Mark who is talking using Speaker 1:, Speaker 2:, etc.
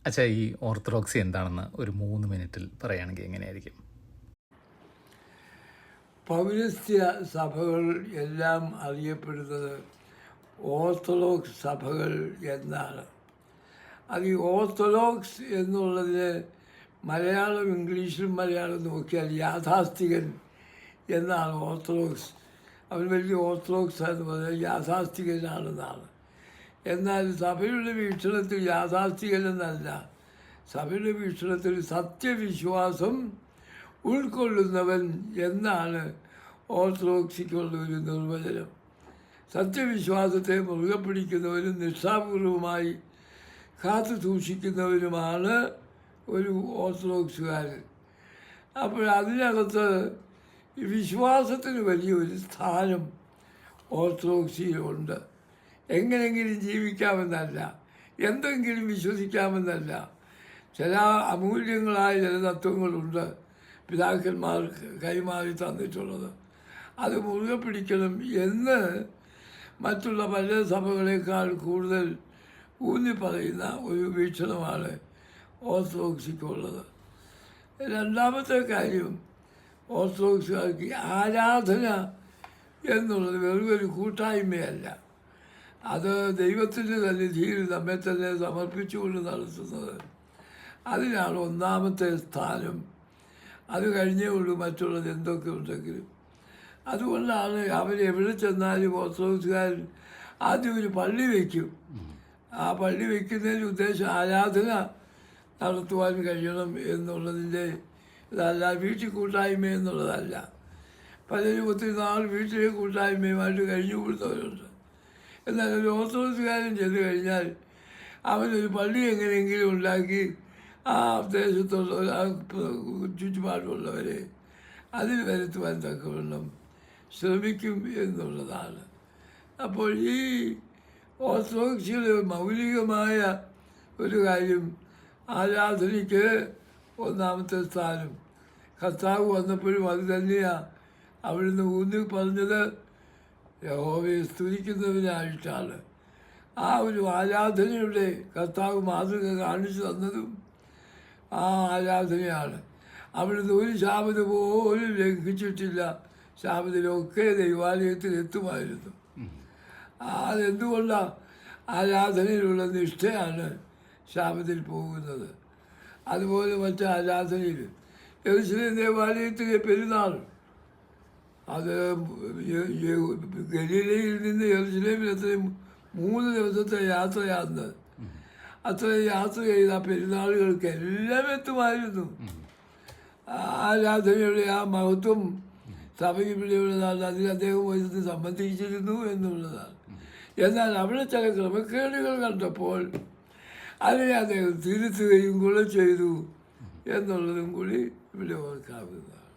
Speaker 1: അച്ഛാ, ഈ ഓർത്തഡോക്സി എന്താണെന്ന് ഒരു 3 മിനിറ്റിൽ പറയുകയാണെങ്കിൽ എങ്ങനെയായിരിക്കും?
Speaker 2: പൗരസ്ത്യ സഭകൾ എല്ലാം അറിയപ്പെടുന്നത് ഓർത്തഡോക്സ് സഭകൾ എന്നാണ്. അത് ഈ ഓർത്തഡോക്സ് എന്നുള്ളതിന് മലയാളം, ഇംഗ്ലീഷിലും മലയാളം നോക്കിയാൽ യാഥാസ്ഥികൻ എന്നാണ് ഓർത്തഡോക്സ്. അവൻ വലിയ ഓർത്തഡോക്സ് എന്ന് പറഞ്ഞാൽ യാഥാസ്ഥികനാണെന്നാണ്. എന്നാൽ സഭയുടെ വീക്ഷണത്തിൽ യാഥാസ്ഥികൻ എന്നല്ല, സഭയുടെ വീക്ഷണത്തിൽ സത്യവിശ്വാസം ഉൾക്കൊള്ളുന്നവൻ എന്നാണ് ഓർത്തഡോക്സിക്കുള്ള ഒരു നിർവചനം. സത്യവിശ്വാസത്തെ മുറുകെ പിടിക്കുന്നവരും നിഷ്ഠാപൂർവമായി കാത്തു സൂക്ഷിക്കുന്നവരുമാണ് ഒരു ഓർത്തഡോക്സുകാരൻ. അപ്പോൾ അതിനകത്ത് വിശ്വാസത്തിന് വലിയൊരു സ്ഥാനം ഓർത്തഡോക്സിയിലുണ്ട്. എങ്ങനെയെങ്കിലും ജീവിക്കാമെന്നല്ല, എന്തെങ്കിലും വിശ്വസിക്കാമെന്നല്ല, ചില അമൂല്യങ്ങളായ ചില തത്വങ്ങളുണ്ട് പിതാക്കന്മാർ കൈമാറി തന്നിട്ടുള്ളത്. അത് മുറുകെ പിടിക്കണം എന്ന് മറ്റുള്ള പല സഭകളേക്കാൾ കൂടുതൽ ഊന്നി പറയുന്ന ഒരു വീക്ഷണമാണ് ഓർത്തഡോക്സിക്കുള്ളത്. രണ്ടാമത്തെ കാര്യം, ഓർത്തഡോക്സുകാർക്ക് ആരാധന എന്നുള്ളത് വെറുമൊരു കൂട്ടായ്മയല്ല, അത് ദൈവത്തിൻ്റെ സന്നിധിയിൽ നമ്മെ തന്നെ സമർപ്പിച്ചുകൊണ്ട് നടത്തുന്നത്. അതിനാണ് ഒന്നാമത്തെ സ്ഥാനം. അത് കഴിഞ്ഞേ ഉള്ളൂ മറ്റുള്ളത് എന്തൊക്കെ ഉണ്ടെങ്കിലും. അതുകൊണ്ടാണ് അവരെവിടെ ചെന്നാലും ഓർത്തഡോക്സുകാർ ആദ്യം ഒരു പള്ളി വയ്ക്കും. ആ പള്ളി വയ്ക്കുന്നതിൻ്റെ ഉദ്ദേശം ആരാധന നടത്തുവാൻ കഴിയണം എന്നുള്ളതിൻ്റെ ഇതല്ല, വീട്ടിൽ കൂട്ടായ്മ എന്നുള്ളതല്ല. പലരും ഒത്തിരി നാൾ വീട്ടിലെ കൂട്ടായ്മയുമായിട്ട് കഴിഞ്ഞു കൊടുത്തവരുണ്ട്. എന്നാൽ ഒരു ഓർത്തഡോക്സുകാരൻ ചെന്ന് കഴിഞ്ഞാൽ അവനൊരു പള്ളി എങ്ങനെയെങ്കിലും ഉണ്ടാക്കി ആ ദേശത്തുള്ള ചുറ്റുപാടുള്ളവരെ അതിൽ വരുത്തുവാൻ തക്കവണ്ണം ശ്രമിക്കും എന്നുള്ളതാണ്. അപ്പോൾ ഈ ഓർത്തഡോക്സിയുടെ മൗലികമായ ഒരു കാര്യം, ആരാധനയ്ക്ക് ഒന്നാമത്തെ സ്ഥാനം. കർത്താവ് വന്നപ്പോഴും അത് തന്നെയാണ് അവിടുന്ന് ഊന്നി പറഞ്ഞത്, യഹോവയെ സ്തുതിക്കുന്നതിനായിട്ടാണ്. ആ ഒരു ആരാധനയുടെ കർത്താവ് മാതൃക കാണിച്ചു തന്നതും ആ ആരാധനയാണ്. അവിടുന്ന് ഒരു ശാബത പോലും ലംഘിച്ചിട്ടില്ല. ശാബത്തിലൊക്കെ ദൈവാലയത്തിൽ എത്തുമായിരുന്നു. അതെന്തുകൊണ്ടാണ്? ആരാധനയിലുള്ള നിഷ്ഠയാണ് ശാബത്തിൽ പോകുന്നത്. അതുപോലെ മറ്റ് ആരാധനയിൽ യെരൂശലേം ദേവാലയത്തിലെ പെരുന്നാൾ, അത് ഗലീലയിൽ നിന്ന് യെരൂശലേമിൽ അത്രയും 3 ദിവസത്തെ യാത്രയാണ്. അത്രയും യാത്ര ചെയ്ത പെരുന്നാളുകൾക്ക് എല്ലാം എത്തുമായിരുന്നു. ആരാധനയുടെ ആ മഹത്വം സഭയ്ക്ക് പിടിയുള്ളതാണ്. അതിൽ അദ്ദേഹം വയസ്സിൽ സംബന്ധിച്ചിരുന്നു എന്നുള്ളതാണ്. എന്നാൽ അവിടെ ചില ക്രമക്കേടുകൾ കണ്ടപ്പോൾ അതിനെ അദ്ദേഹം തിരുത്തുകയും കൂടെ ചെയ്തു എന്നുള്ളതും കൂടി ഇവിടെ ഓർക്കാവുന്നതാണ്.